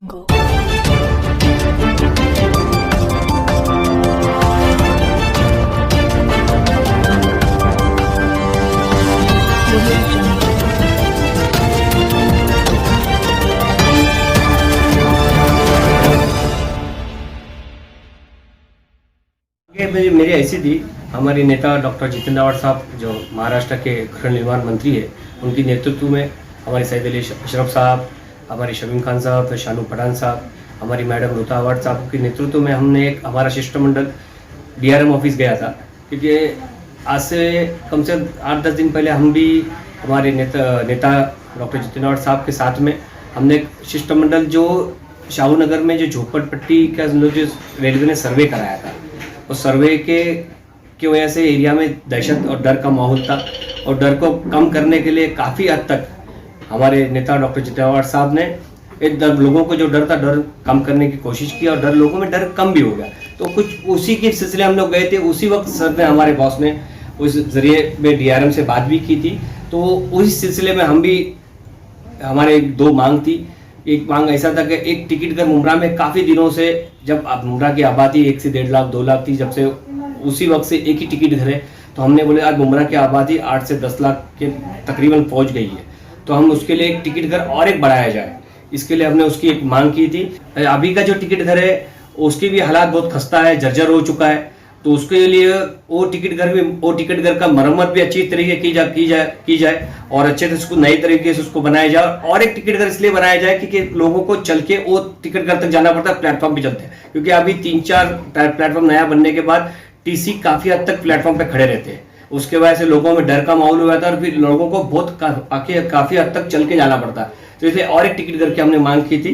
Go. मेरी ऐसी थी, हमारे नेता डॉक्टर जितेंद्र आव्हाड साहब जो महाराष्ट्र के गृह निर्माण मंत्री है, उनके नेतृत्व में हमारे सैयद अली अशरफ साहब, हमारे शमीम खान साहब, शानू पठान साहब, हमारी मैडम रुता आव्हाड साहब के नेतृत्व में हमने एक हमारा शिष्टमंडल DRM ऑफिस गया था। क्योंकि आज से कम से 8-10 दिन पहले हम भी हमारे नेता डॉक्टर जितेंद्र आव्हाड साहब के साथ में हमने एक शिष्टमंडल जो शाहू नगर में जो झोपड़पट्टी का जो रेलवे ने सर्वे कराया था, उस सर्वे की वजह से एरिया में दहशत और डर का माहौल था, और डर को कम करने के लिए काफ़ी हद तक हमारे नेता डॉक्टर जितेंद्र आव्हाड साहब ने लोगों को जो डर था, डर कम करने की कोशिश की, और लोगों में डर कम भी हो गया। तो कुछ उसी के सिलसिले हम लोग गए थे। उसी वक्त सर ने, हमारे बॉस ने उस जरिए में DRM से बात भी की थी। तो उसी सिलसिले में हम भी, हमारे 2 मांग थी। एक मांग ऐसा था कि एक टिकट घर मुमरा में काफ़ी दिनों से, जब मुमरा की आबादी 1 से 1.5 लाख 2 लाख थी, जब से उसी वक्त से एक ही टिकट घर है, तो हमने बोले आज मुमरा की आबादी 8 से 10 लाख के तकरीबन पहुंच गई है, तो हम उसके लिए एक टिकट घर और एक बढ़ाया जाए। इसके लिए हमने उसकी एक मांग की थी। अभी का जो टिकट घर है उसकी भी हालात बहुत खस्ता है, जर्जर हो चुका है। तो उसके लिए वो टिकट घर का मरम्मत भी अच्छी तरीके की जाए और अच्छे से उसको नए तरीके से उसको बनाया जाए। और एक टिकट घर इसलिए बनाया जाए क्योंकि लोगों को चल के वो टिकट घर तक जाना पड़ता है, प्लेटफॉर्म पे चलते हैं। क्योंकि अभी 3-4 प्लेटफॉर्म नया बनने के बाद TC काफी हद तक प्लेटफॉर्म पे खड़े रहते हैं। उसके वजह से लोगों में डर का माहौल हुआ था, और फिर लोगों को बहुत काफी हद तक चल के जाना पड़ता है। तो इसलिए और एक टिकट घर की हमने मांग की थी।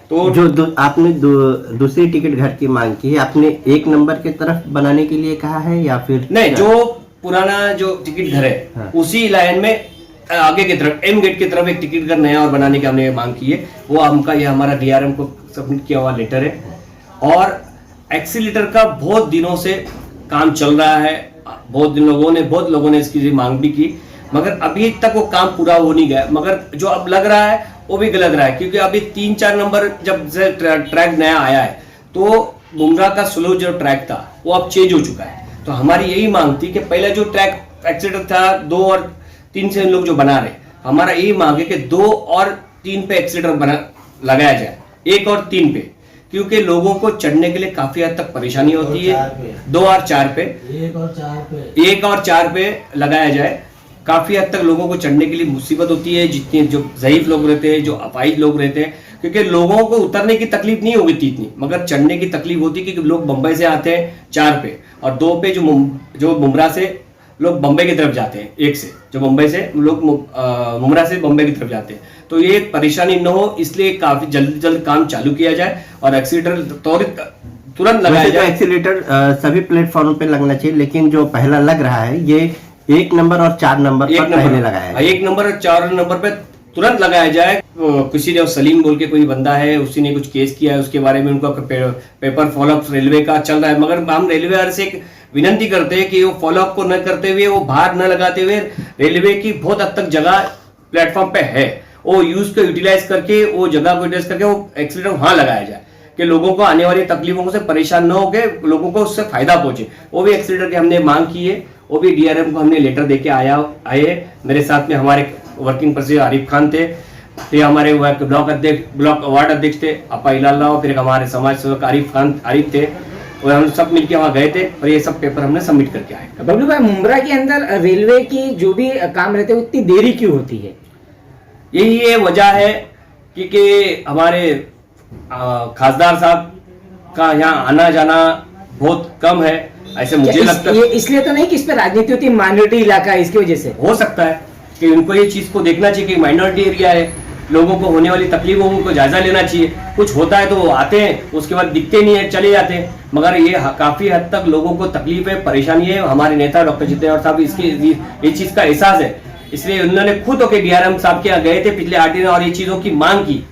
तो जो आपने दूसरी टिकट घर की मांग की है, आपने 1 नंबर की तरफ बनाने के लिए कहा है या फिर नहीं? जो पुराना जो टिकट घर है, हाँ। उसी लाइन में आगे की तरफ M गेट की तरफ एक टिकट घर नया और बनाने की हमने मांग की है। वो ये हमारा DRM को सबमिट किया हुआ लेटर है। और एक्सीलेटर का बहुत दिनों से काम चल रहा है, बहुत लोगों ने इसकी मांग भी की, मगर अभी तक वो काम पूरा हो नहीं गया। मगर जो अब लग रहा है वो भी गलत रहा है, क्योंकि अभी 3-4 नंबर जब से ट्रैक नया आया है, तो मुमरा का स्लो जो ट्रैक था वो अब चेंज हो चुका है। तो हमारी यही मांग थी कि पहले जो ट्रैक एक्सीलेटर था 2 और 3 से लोग जो बना रहे, हमारा यही मांग है कि 2 और 3 पे एक्सीलेटर लगाया जाए, 1 और 3 पे, क्योंकि लोगों को चढ़ने के लिए काफी हद तक परेशानी होती है। 2 और 4 पे, 1 और 4 पे लगाया जाए। काफी हद तक लोगों को चढ़ने के लिए मुसीबत होती है, जितने जो ज़ईफ लोग रहते हैं, जो अपाहिज लोग रहते हैं, क्योंकि लोगों को उतरने की तकलीफ नहीं होगी इतनी, मगर चढ़ने की तकलीफ होती है। क्योंकि लोग बम्बई से आते हैं 4 पे, और 2 पे जो मुमरा से लोग बम्बई की तरफ जाते हैं, 1 से जो मुंबई से लोग मुमरा से बम्बई की तरफ जाते हैं। तो ये परेशानी न हो, इसलिए काफी जल्द काम चालू किया जाए और एक्सीलेटर तुरंत लगाया जाए। एक्सीलेटर सभी प्लेटफॉर्म पे लगना चाहिए, लेकिन जो पहला लग रहा है ये 1 नंबर और 4 नंबर पर पहले लगाया है। 1 नंबर और 4 नंबर पे तुरंत लगाया जाए। किसी ने, सलीम बोल के कोई बंदा है, उसी ने कुछ केस किया है, उसके बारे में उनका पेपर फॉलोअप रेलवे का चल रहा है। मगर हम रेलवे वाले से एक विनती करते हैं कि वो फॉलोअप को न करते हुए, वो बाहर न लगाते हुए, रेलवे की बहुत हद तक जगह प्लेटफॉर्म पे है, वो यूज को यूटिलाइज करके, वो जगह को यूटिलाइज करके वो एक्सीलेटर वहां लगाया जाए कि लोगों को आने वाली तकलीफों से परेशान न हो के लोगों को उससे फायदा पहुंचे। वो भी एक्सीलेटर की हमने मांग की है। वो भी DRM को हमने लेटर देके आए। मेरे साथ में हमारे वर्किंग प्रेसिडेंट आरिफ खान थे, फिर हमारे ब्लॉक वार्ड अध्यक्ष थे अपा इलाला, फिर हमारे समाज सेवक आरिफ थे, और हम सब मिलकर वहाँ गए थे और ये सब पेपर हमने सबमिट करके आए। बबलू भाई, मुमरा के अंदर रेलवे की जो भी काम रहते हैं उतनी देरी क्यों होती है? यही ये वजह है क्योंकि हमारे खासदार साहब का यहाँ आना जाना बहुत कम है, ऐसे मुझे लगता है। इसलिए तो नहीं कि इस पे राजनीति होती है, माइनॉरिटी इलाका है, इसकी वजह से हो सकता है कि उनको ये चीज को देखना चाहिए कि माइनॉरिटी एरिया है, लोगों को होने वाली तकलीफों को जायजा लेना चाहिए। कुछ होता है तो वो आते हैं, उसके बाद दिखते नहीं है, चले जाते हैं, मगर ये काफी हद तक लोगों को तकलीफ है, परेशानी है। हमारे नेता डॉक्टर जितेंद्र आव्हाड साहब ये चीज का एहसास है, इसलिए उन्होंने खुद होकर DRM साहब के यहाँ गए थे पिछले 8 दिन और ये चीजों की मांग की,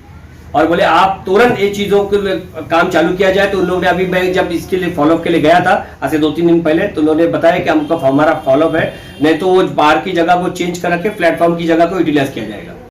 और बोले आप तुरंत ये चीजों के काम चालू किया जाए। तो उन लोगों ने, अभी मैं जब इसके लिए फॉलोअप के लिए गया था आज से 2-3 दिन पहले, तो उन्होंने बताया कि हमको हमारा फॉलोअप है, नहीं तो वो बाहर की जगह को चेंज करके प्लेटफॉर्म की जगह को यूटिलाइज किया जाएगा।